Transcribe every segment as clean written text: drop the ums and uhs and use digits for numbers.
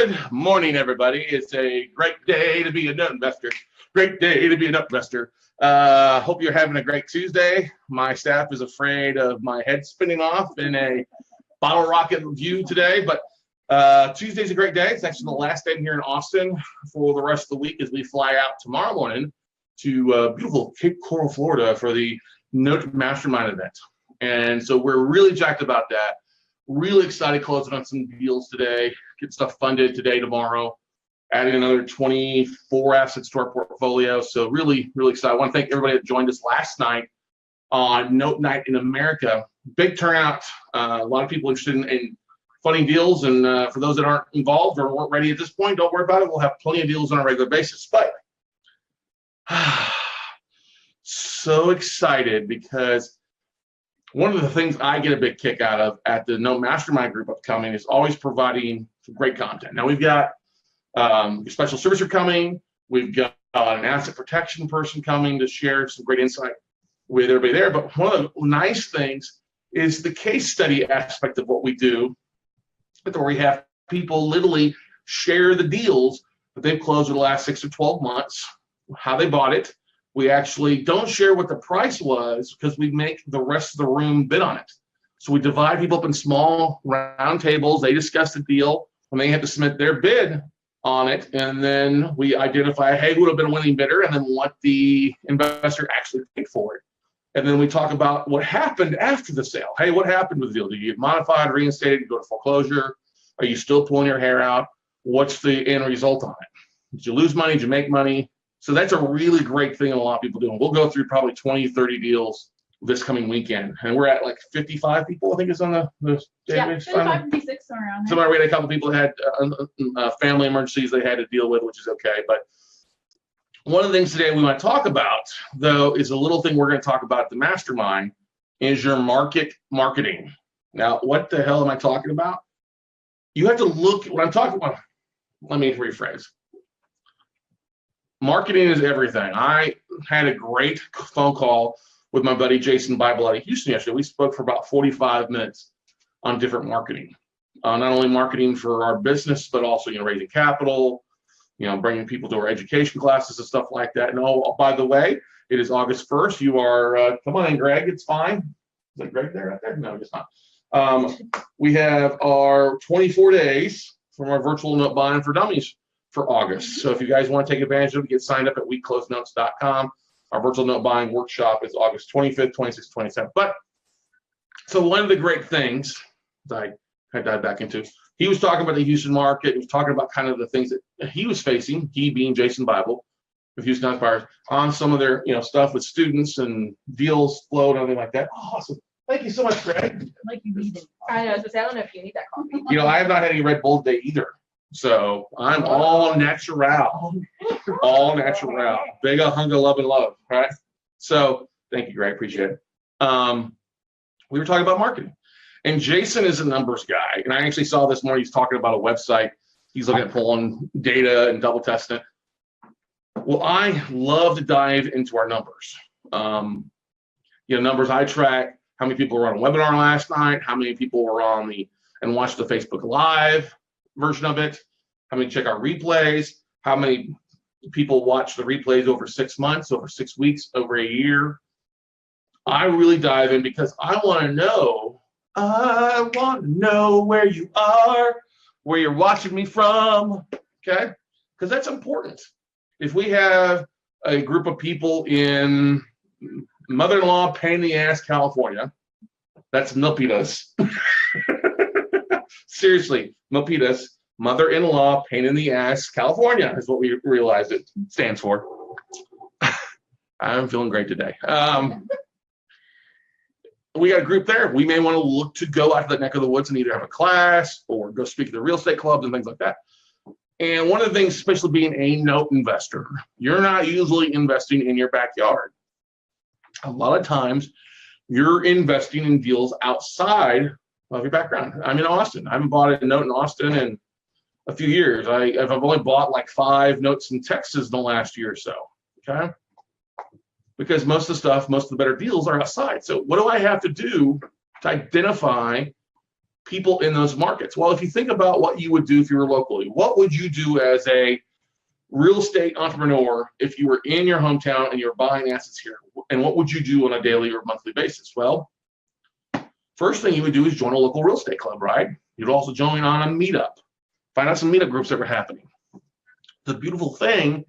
Good morning, everybody. It's a great day to be a note investor. Great day to be a note investor. Hope you're having a great Tuesday. My staff is afraid of my head spinning off in a bottle rocket view today, but Tuesday's a great day. It's actually the last day here in Austin for the rest of the week as we fly out tomorrow morning to beautiful Cape Coral, Florida for the Note Mastermind event. And so we're really jacked about that. Really excited closing on some deals today, get stuff funded today, tomorrow, adding another 24 assets to our portfolio. So really, really excited. I want to thank everybody that joined us last night on Note Night in America. Big turnout. A lot of people interested in funding deals. And for those that aren't involved or weren't ready at this point, don't worry about it. We'll have plenty of deals on a regular basis. But so excited because one of the things I get a big kick out of at the Note Mastermind group upcoming is always providing some great content. Now we've got a special servicer coming. We've got an asset protection person coming to share some great insight with everybody there. But one of the nice things is the case study aspect of what we do, where we have people literally share the deals that they've closed in the last 6 to 12 months, how they bought it. We actually don't share what the price was because we make the rest of the room bid on it. So we divide people up in small round tables. They discuss the deal when they have to submit their bid on it. And then we identify, hey, who would have been a winning bidder, and then what the investor actually paid for it. And then we talk about what happened after the sale. Hey, what happened with the deal? Did you get modified, reinstated, go to foreclosure? Are you still pulling your hair out? What's the end result on it? Did you lose money? Did you make money? So that's a really great thing that a lot of people do. And we'll go through probably 20, 30 deals this coming weekend. And we're at like 55 people, I think, is on the database. Yeah, 55, 56 around there. So we had a couple of people that had family emergencies they had to deal with, which is okay. But one of the things today we want to talk about, though, is a little thing we're going to talk about at the Mastermind, is your marketing. Now, what the hell am I talking about? You have to look, when I'm talking about, let me rephrase. Marketing is everything. I had a great phone call with my buddy Jason Bible out of Houston yesterday. We spoke for about 45 minutes on different marketing. Not only marketing for our business, but also, raising capital, bringing people to our education classes and stuff like that. And oh, by the way, it is August 1st. You are, come on in, Greg, it's fine. Is that Greg there right there? No, it's not. We have our 24 days from our virtual note buying for dummies for August. So if you guys want to take advantage of it, get signed up at weekclosenotes.com. Our virtual note buying workshop is August 25th, 26th, 27th. But so one of the great things that I dive back into, he was talking about the Houston market. He was talking about kind of the things that he was facing, he being Jason Bible, with Houston Occupiers, on some of their stuff with students and deals flow and everything like that. Oh, awesome. Thank you so much, Greg. Like you need it. I know. I don't know if you need that coffee. I have not had any Red Bull today either. So I'm all natural, all natural. Big hunger, love, and love, right? So thank you, Greg, appreciate it. We were talking about marketing, and Jason is a numbers guy, and I actually saw this morning, he's talking about a website. He's looking at pulling data and double testing it. Well, I love to dive into our numbers. Numbers I track, how many people were on a webinar last night, how many people were on and watched the Facebook Live version of it, how many check our replays, how many people watch the replays over 6 months, over 6 weeks, over a year. I really dive in because I want to know where you are, where you're watching me from, okay? Because that's important. If we have a group of people in mother-in-law pain in the ass California, that's Milpitas. Seriously, Milpitas, mother-in-law, pain in the ass, California is what we realized it stands for. I'm feeling great today. We got a group there. We may want to look to go out to that neck of the woods and either have a class or go speak at the real estate clubs and things like that. And one of the things, especially being a note investor, you're not usually investing in your backyard. A lot of times, you're investing in deals outside of your background. I'm in Austin. I haven't bought a note in Austin in a few years. I've only bought like 5 notes in Texas in the last year or so, okay? Because most of the better deals are outside. So what do I have to do to identify people in those markets. Well, if you think about what you would do if you were locally, what would you do as a real estate entrepreneur if you were in your hometown and you're buying assets here? And what would you do on a daily or monthly basis? Well, first thing you would do is join a local real estate club, right? You'd also join on a meetup. Find out some meetup groups that were happening. The beautiful thing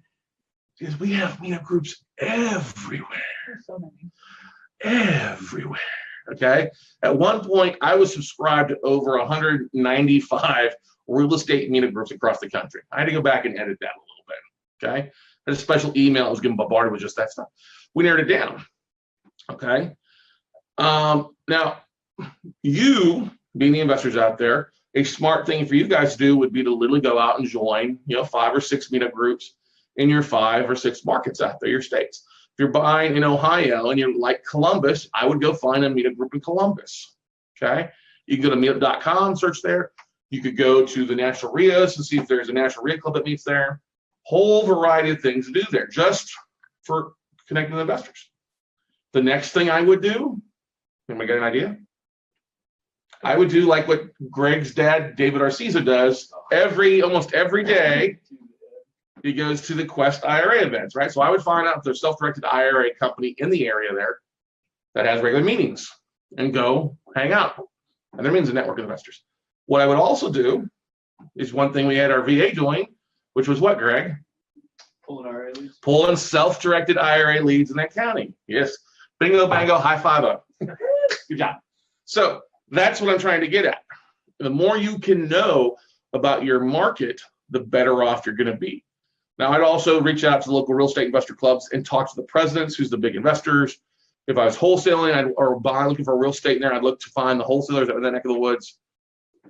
is we have meetup groups everywhere. So many. Everywhere. Okay. At one point, I was subscribed to over 195 real estate meetup groups across the country. I had to go back and edit that a little bit. Okay. I had a special email. I was getting bombarded with just that stuff. We narrowed it down. Okay. Now, you being the investors out there, a smart thing for you guys to do would be to literally go out and join, 5 or 6 meetup groups in your 5 or 6 markets out there, your states. If you're buying in Ohio and you're like Columbus, I would go find a meetup group in Columbus. Okay. You can go to meetup.com, search there. You could go to the National RIAs and see if there's a National RIA club that meets there. Whole variety of things to do there just for connecting with investors. The next thing I would do, anybody got an idea? I would do like what Greg's dad, David Arcisa, does almost every day. He goes to the Quest IRA events, right? So I would find out if there's a self-directed IRA company in the area there that has regular meetings and go hang out. And there means a network of investors. What I would also do is one thing we had our VA doing, which was what, Greg? Pulling IRA leads. Pulling self-directed IRA leads in that county. Yes. Bingo, bango, high five up. Good job. So that's what I'm trying to get at. The more you can know about your market, the better off you're going to be. Now, I'd also reach out to the local real estate investor clubs and talk to the presidents, who's the big investors. If I was wholesaling or buying, looking for real estate in there, I'd look to find the wholesalers that were in that neck of the woods.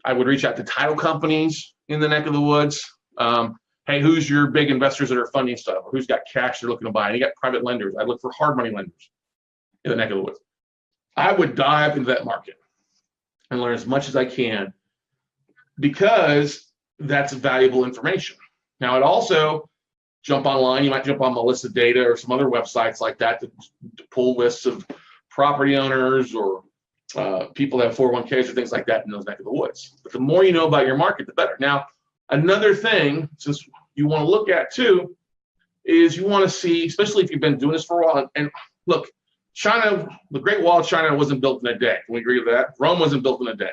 I would reach out to title companies in the neck of the woods. Hey, who's your big investors that are funding stuff? Or who's got cash they're looking to buy? And you got private lenders. I'd look for hard money lenders in the neck of the woods. I would dive into that market and learn as much as I can because that's valuable information. Now, I'd also jump online. You might jump on Melissa Data or some other websites like that to pull lists of property owners or people that have 401ks or things like that in those neck of the woods. But the more you know about your market, the better. Now, another thing, since you want to look at too, is you want to see, especially if you've been doing this for a while, and look, China, the Great Wall of China wasn't built in a day. Can we agree with that? Rome wasn't built in a day.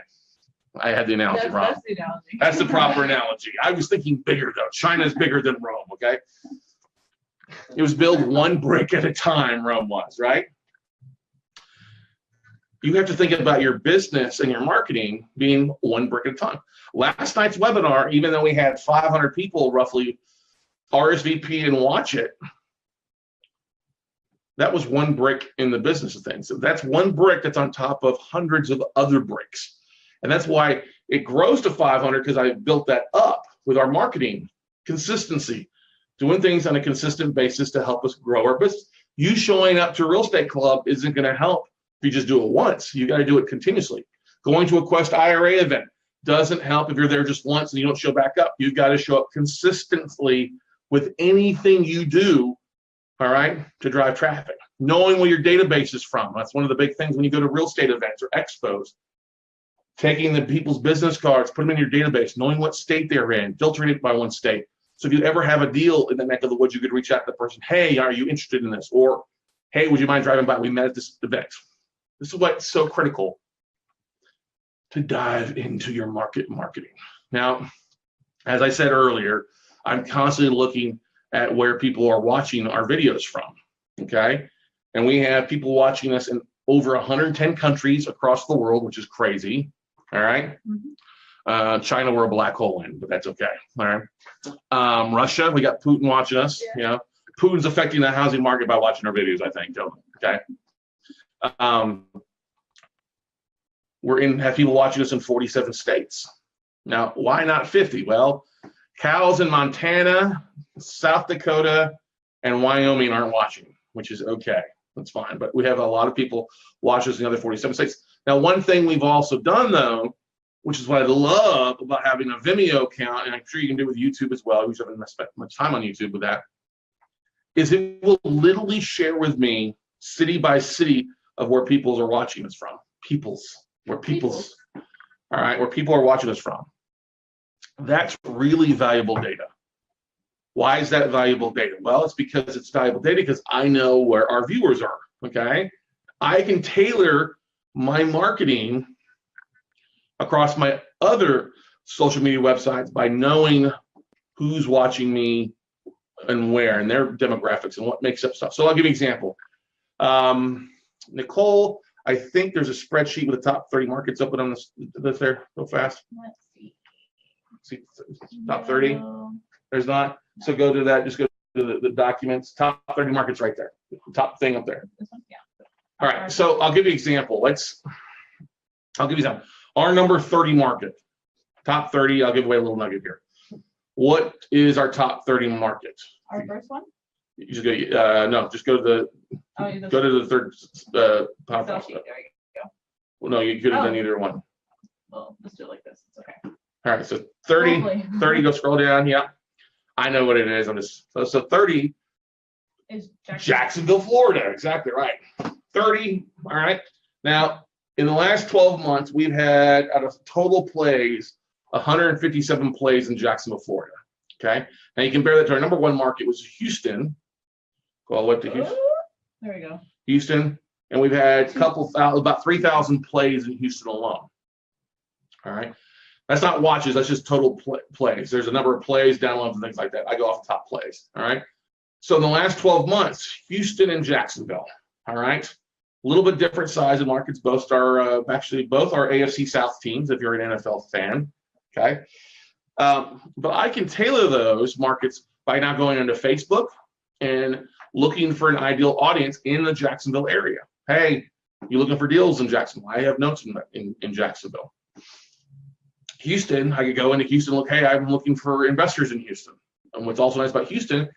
I had the analogy wrong. That's the analogy. That's the proper analogy. I was thinking bigger though. China's bigger than Rome, okay? It was built one brick at a time, Rome was, right? You have to think about your business and your marketing being one brick at a time. Last night's webinar, even though we had 500 people roughly RSVP and watch it, that was one brick in the business of things. So that's one brick that's on top of hundreds of other bricks. And that's why it grows to 500, because I built that up with our marketing consistency, doing things on a consistent basis to help us grow our business. You showing up to a real estate club isn't going to help if you just do it once. You got to do it continuously. Going to a Quest IRA event doesn't help if you're there just once and you don't show back up. You've got to show up consistently with anything you do, all right, to drive traffic. Knowing where your database is from. That's one of the big things when you go to real estate events or expos. Taking the people's business cards, put them in your database, knowing what state they're in, filtering it by one state. So if you ever have a deal in the neck of the woods, you could reach out to the person, hey, are you interested in this? Or, hey, would you mind driving by? We met at this event. This is what's so critical to dive into your marketing. Now, as I said earlier, I'm constantly looking at where people are watching our videos from, okay? And we have people watching us in over 110 countries across the world, which is crazy, all right? Mm-hmm. China, we're a black hole in, but that's okay, all right? Russia, we got Putin watching us, you know. Putin's affecting the housing market by watching our videos, I think, okay? Have people watching us in 47 states. Now, why not 50? Well, cows in Montana, South Dakota, and Wyoming aren't watching, which is okay. That's fine. But we have a lot of people watch us in the other 47 states. Now, one thing we've also done, though, which is what I love about having a Vimeo account, and I'm sure you can do it with YouTube as well. We haven't spent much time on YouTube with that, is it will literally share with me city by city of where peoples are watching us from. Peoples. all right, where people are watching us from. That's really valuable data. Why is that valuable data? Well, it's because it's valuable data because I know where our viewers are, okay? I can tailor my marketing across my other social media websites by knowing who's watching me and where and their demographics and what makes up stuff. So I'll give you an example. Nicole, I think there's a spreadsheet with the top 30 markets open on this there real fast. Let's see. See, top 30? No. There's not. So go to that. Just go to the documents. Top 30 markets right there. Top thing up there. This one? Yeah. All right. So I'll give you an example. I'll give you some. Our number 30 market. Top 30. I'll give away a little nugget here. What is our top 30 market? Our first one? You just go. No, just go to the. Oh, you Go to the third. PowerPoint. There you go. Well, no, you could have Oh. done either one. Well, let's do it like this. It's okay. All right. So 30. Hopefully. 30. Go scroll down. Yeah. I know what it is. I'm just so 30. Is Jacksonville, Florida. Exactly right. 30. All right. Now, in the last 12 months, we've had out of total plays, 157 plays in Jacksonville, Florida. Okay. Now you compare that to our number one market, which is Houston. Go all the way up to Houston. There we go. Houston, and we've had about 3,000 plays in Houston alone. All right. That's not watches. That's just total plays. There's a number of plays, downloads, and things like that. I go off the top plays. All right. So in the last 12 months, Houston and Jacksonville. All right. A little bit different size of markets. Both are both are AFC South teams. If you're an NFL fan, okay. But I can tailor those markets by now going into Facebook and looking for an ideal audience in the Jacksonville area. Hey, you looking for deals in Jacksonville? I have notes in Jacksonville. Houston, I could go into Houston and look, hey, I'm looking for investors in Houston. And what's also nice about Houston,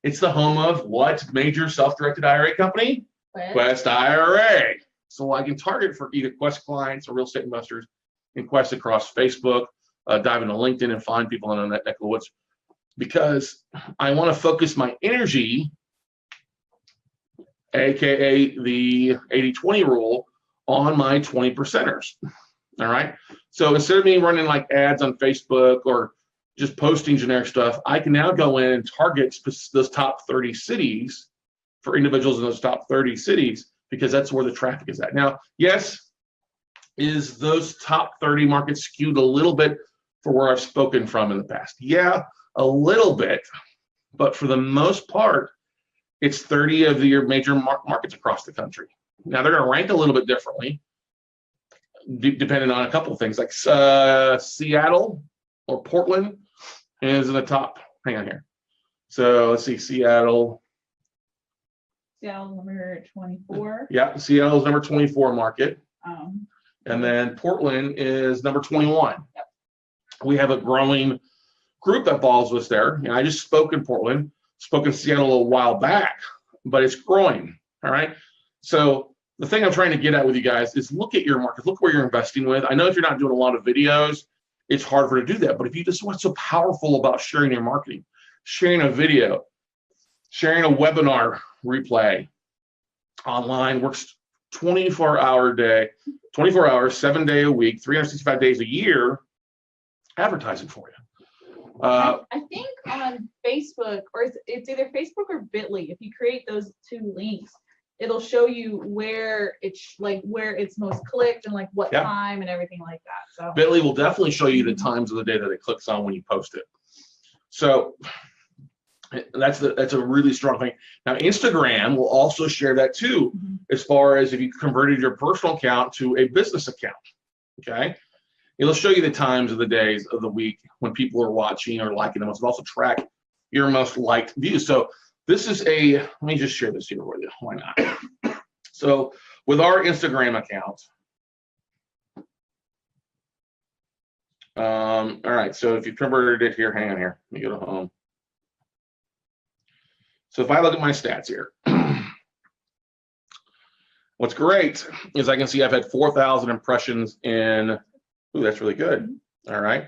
it's the home of what major self-directed IRA company? Quest IRA. So I can target for either Quest clients or real estate investors in Quest across Facebook, dive into LinkedIn and find people in that neck of the woods. Because I want to focus my energy, AKA the 80-20 rule, on my 20 percenters. All right. So instead of me running like ads on Facebook or just posting generic stuff, I can now go in and target those top 30 cities for individuals in those top 30 cities because that's where the traffic is at. Now, yes, is those top 30 markets skewed a little bit for where I've spoken from in the past? Yeah, a little bit. But for the most part, it's 30 of your major markets across the country. Now, they're going to rank a little bit differently, depending on a couple of things, like Seattle or Portland is in the top. Hang on here. So let's see, Seattle. Seattle number 24. Yeah, Seattle is number 24 market. And then Portland is number 21. Yep. We have a growing group that follows us there. And I just spoke in Portland, spoke in Seattle a while back, but it's growing. All right. So the thing I'm trying to get at with you guys is look at your market, look where you're investing with. I know if you're not doing a lot of videos, it's hard for you to do that. But if you just what's so powerful about sharing your marketing, sharing a video, sharing a webinar replay online, works 24-hour day, 24 hours, 7 days a week, 365 days a year, advertising for you. I think on Facebook, or it's either Facebook or Bitly. If you create those two links, it'll show you where it's where it's most clicked and like what time and everything like that. So Bitly will definitely show you the times of the day that it clicks on when you post it. So that's a really strong thing. Now Instagram will also share that too, as far as if you converted your personal account to a business account. Okay, it'll show you the times of the days of the week when people are watching or liking them. It'll also track your most liked views. So this is let me just share this here with you. Why not? So with our Instagram account, all right, so if you converted it here, hang on here, let me go to home. So if I look at my stats here, what's great is I can see I've had 4,000 impressions in, ooh, that's really good. All right,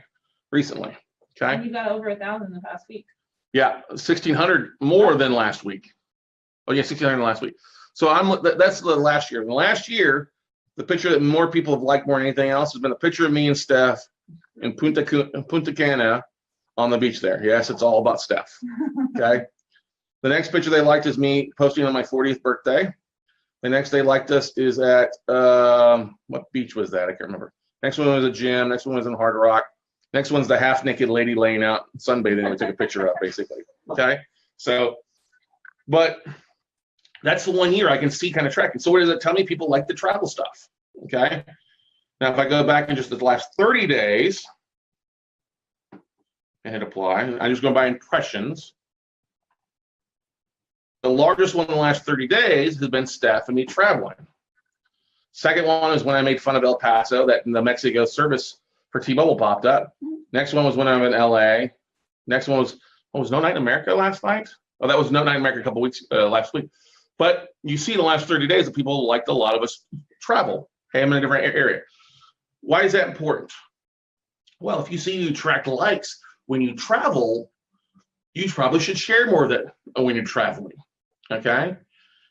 recently, okay? And you got over 1,000 the past week. Yeah, 1,600 more than last week. Oh yeah, 1,600 last week. So that's the last year. The last year, the picture that more people have liked more than anything else has been a picture of me and Steph in Punta Cana on the beach there. Yes, it's all about Steph. Okay. The next picture they liked is me posting on my 40th birthday. The next they liked us is at, what beach was that? I can't remember. Next one was a gym. Next one was in Hard Rock. Next one's the half naked lady laying out sunbathing that we took a picture of, basically. Okay. So, but that's the 1 year I can see kind of tracking. So what does it tell me? People like the travel stuff. Okay. Now, if I go back in just the last 30 days and hit apply, I'm just going by impressions. The largest one in the last 30 days has been Steph and me traveling. Second one is when I made fun of El Paso, that the Mexico service for T-Mobile popped up. Next one was when I'm in LA. Next one was No Night in America last night? Oh, that was No Night in America a couple weeks last week. But you see in the last 30 days that people liked a lot of us travel. Hey, I'm in a different area. Why is that important? Well, if you see you track likes when you travel, you probably should share more of that when you're traveling. Okay?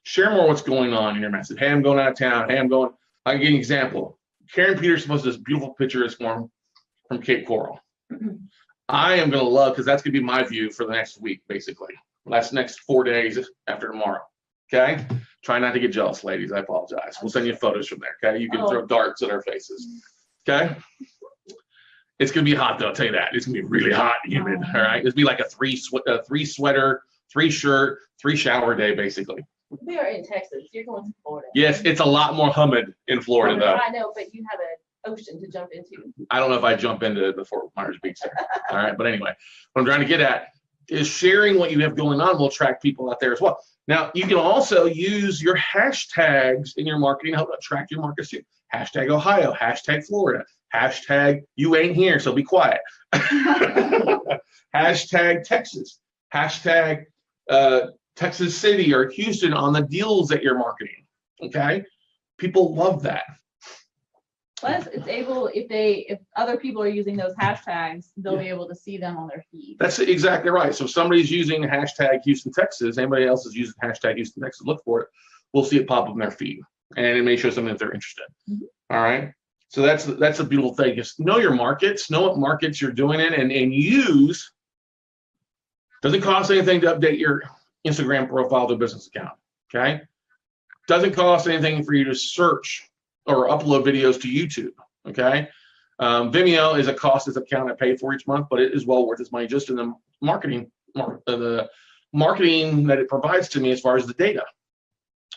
Share more what's going on in your message. Hey, I'm going out of town. Hey, I can give you an example. Karen Peters posted this beautiful picture from Cape Coral. I am going to love, because that's going to be my view for the next week, basically. Next 4 days after tomorrow. Okay? Try not to get jealous, ladies. I apologize. We'll send you photos from there. Okay? You can throw darts at our faces. Okay? It's going to be hot, though. I'll tell you that. It's going to be really hot and humid. All right? It's going to be like a three sweater, 3 shirt, 3 shower day, basically. We are in Texas. You're going to Florida. Yes, it's a lot more humid in Florida, though. I know, but you have an ocean to jump into. I don't know if I jump into the Fort Myers Beach there. All right, but anyway, what I'm trying to get at is sharing what you have going on will attract people out there as well. Now, you can also use your hashtags in your marketing to help attract your markets too. Hashtag Ohio, hashtag Florida, hashtag you ain't here, so be quiet. Hashtag Texas, hashtag Texas City or Houston on the deals that you're marketing. Okay, people love that. Plus, it's able, if other people are using those hashtags, they'll be able to see them on their feed. That's exactly right. So if somebody's using hashtag Houston, Texas, anybody else is using hashtag Houston, Texas, look for it. We'll see it pop up in their feed, and it may show something that they're interested. All right. So that's a beautiful thing. Just know your markets, know what markets you're doing in, and use. Doesn't cost anything to update your Instagram profile to a business account. Okay. Doesn't cost anything for you to search or upload videos to YouTube. Okay. Vimeo is a cost account I pay for each month, but it is well worth its money just in the marketing that it provides to me as far as the data.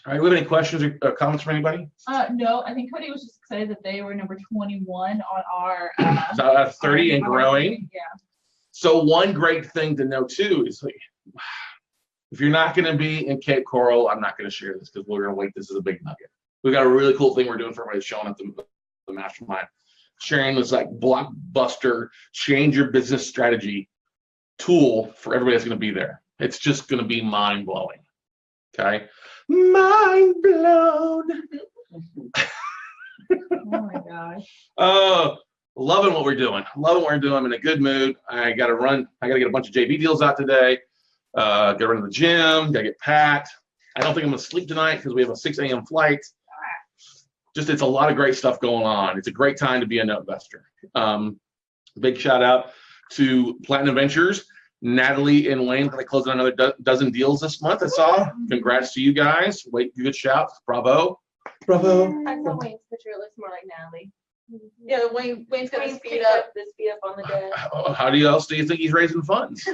All right. We have any questions or comments from anybody? No, I think Cody was just excited that they were number 21 on our 30 and growing. Yeah. So one great thing to know too is like, if you're not going to be in Cape Coral, I'm not going to share this because we're going to wait. This is a big nugget. We've got a really cool thing we're doing for everybody showing up the mastermind, sharing this like blockbuster, change your business strategy tool for everybody that's going to be there. It's just going to be mind blowing. Okay. Mind blown. Oh my gosh. Loving what we're doing. Loving what we're doing. I'm in a good mood. I got to get a bunch of JV deals out today. Got to run to the gym. Got to get packed. I don't think I'm going to sleep tonight because we have a 6 a.m. flight. Just, it's a lot of great stuff going on. It's a great time to be a note investor. Big shout out to Platinum Ventures. Natalie and Wayne, they closed on another dozen deals this month. I saw. Congrats to you guys. Good shout. Bravo. Bravo. I saw Wayne's picture. It looks more like Natalie. Yeah, Wayne's got his feet picked up. This feet up on the desk. How else do you think he's raising funds?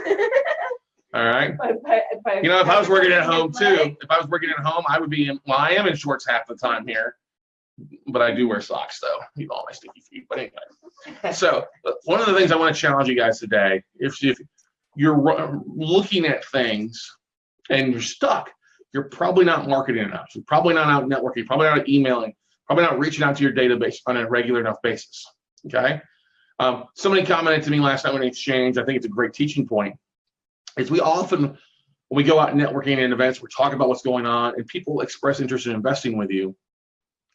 All right. If You know, if I was working at home too, I would be I am in shorts half the time here, but I do wear socks though. You know, all my sticky feet. But anyway, so one of the things I want to challenge you guys today, if you're looking at things and you're stuck, you're probably not marketing enough. You're probably not out networking, probably not emailing, probably not reaching out to your database on a regular enough basis. Okay. Somebody commented to me last night when I exchanged, I think it's a great teaching point, is we often, when we go out networking in events, we're talking about what's going on and people express interest in investing with you.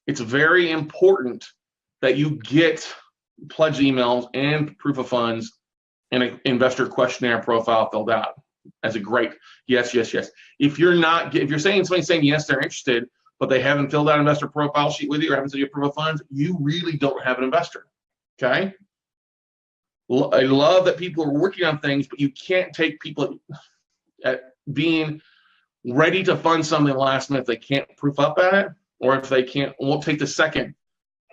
It's very important that you get pledge emails and proof of funds and an investor questionnaire profile filled out as a great yes, yes, yes. If you're saying somebody's saying yes, they're interested, but they haven't filled out an investor profile sheet with you or haven't sent you a proof of funds, you really don't have an investor. Okay. I love that people are working on things, but you can't take people at being ready to fund something last minute if they can't proof up at it, or if they won't take the second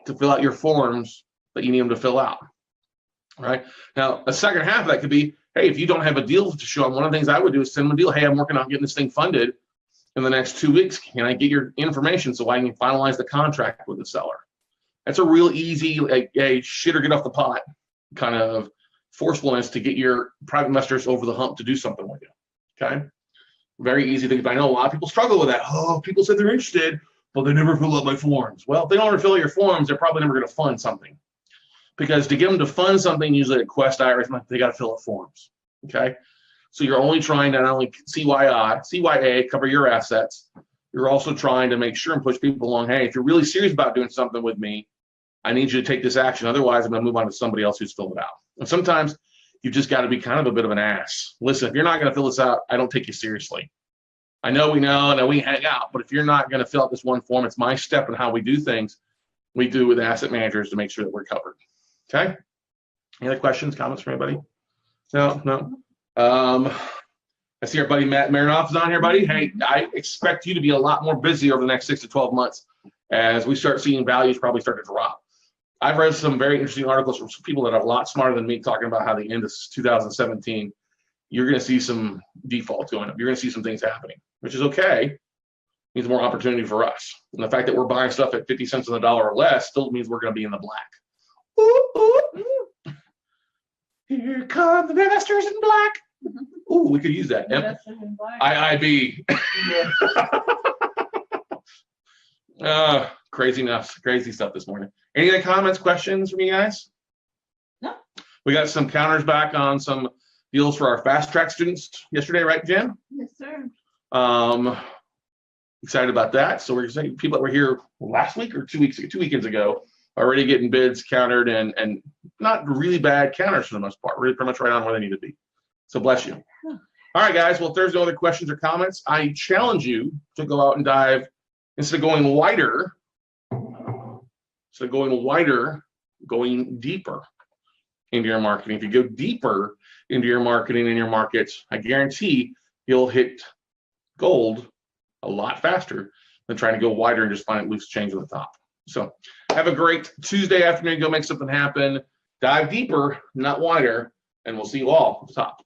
to fill out your forms that you need them to fill out. All right. Now, a second half of that could be, hey, if you don't have a deal to show them, one of the things I would do is send them a deal. Hey, I'm working on getting this thing funded in the next 2 weeks. Can I get your information so I can finalize the contract with the seller? That's a real easy, like, hey, shit or get off the pot kind of forcefulness to get your private investors over the hump to do something with you. Okay. Very easy thing. But I know a lot of people struggle with that. Oh, people said they're interested, but they never fill out my forms. Well, if they don't ever fill out your forms, they're probably never going to fund something. Because to get them to fund something, usually at Quest IRS, they got to fill out forms. Okay. So you're only trying to not only CYA, cover your assets, you're also trying to make sure and push people along. Hey, if you're really serious about doing something with me, I need you to take this action. Otherwise, I'm going to move on to somebody else who's filled it out. And sometimes you've just got to be kind of a bit of an ass. Listen, if you're not going to fill this out, I don't take you seriously. I know we hang out, but if you're not going to fill out this one form, it's my step in how we do things. We do with asset managers to make sure that we're covered. Okay. Any other questions, comments from anybody? No. I see our buddy Matt Marinoff is on here, buddy. Hey, I expect you to be a lot more busy over the next 6 to 12 months as we start seeing values probably start to drop. I've read some very interesting articles from some people that are a lot smarter than me talking about how the end of 2017, you're going to see some defaults going up. You're going to see some things happening, which is okay. It means more opportunity for us. And the fact that we're buying stuff at 50 cents on the dollar or less still means we're going to be in the black. Ooh, ooh, ooh. Here come the investors in black. Ooh, we could use that. IIB. Crazy stuff this morning. Any other comments, questions from you guys? No. We got some counters back on some deals for our fast track students yesterday, right, Jen? Yes, sir. Excited about that. So we're excited. People that were here last week or 2 weekends ago, already getting bids countered and not really bad counters for the most part. Really pretty much right on where they need to be. So bless you. All right, guys. Well, if there's no other questions or comments, I challenge you to go out and dive instead of going wider, going deeper into your marketing. If you go deeper into your marketing and your markets, I guarantee you'll hit gold a lot faster than trying to go wider and just find loose change on the top. So have a great Tuesday afternoon. Go make something happen. Dive deeper, not wider, and we'll see you all at the top.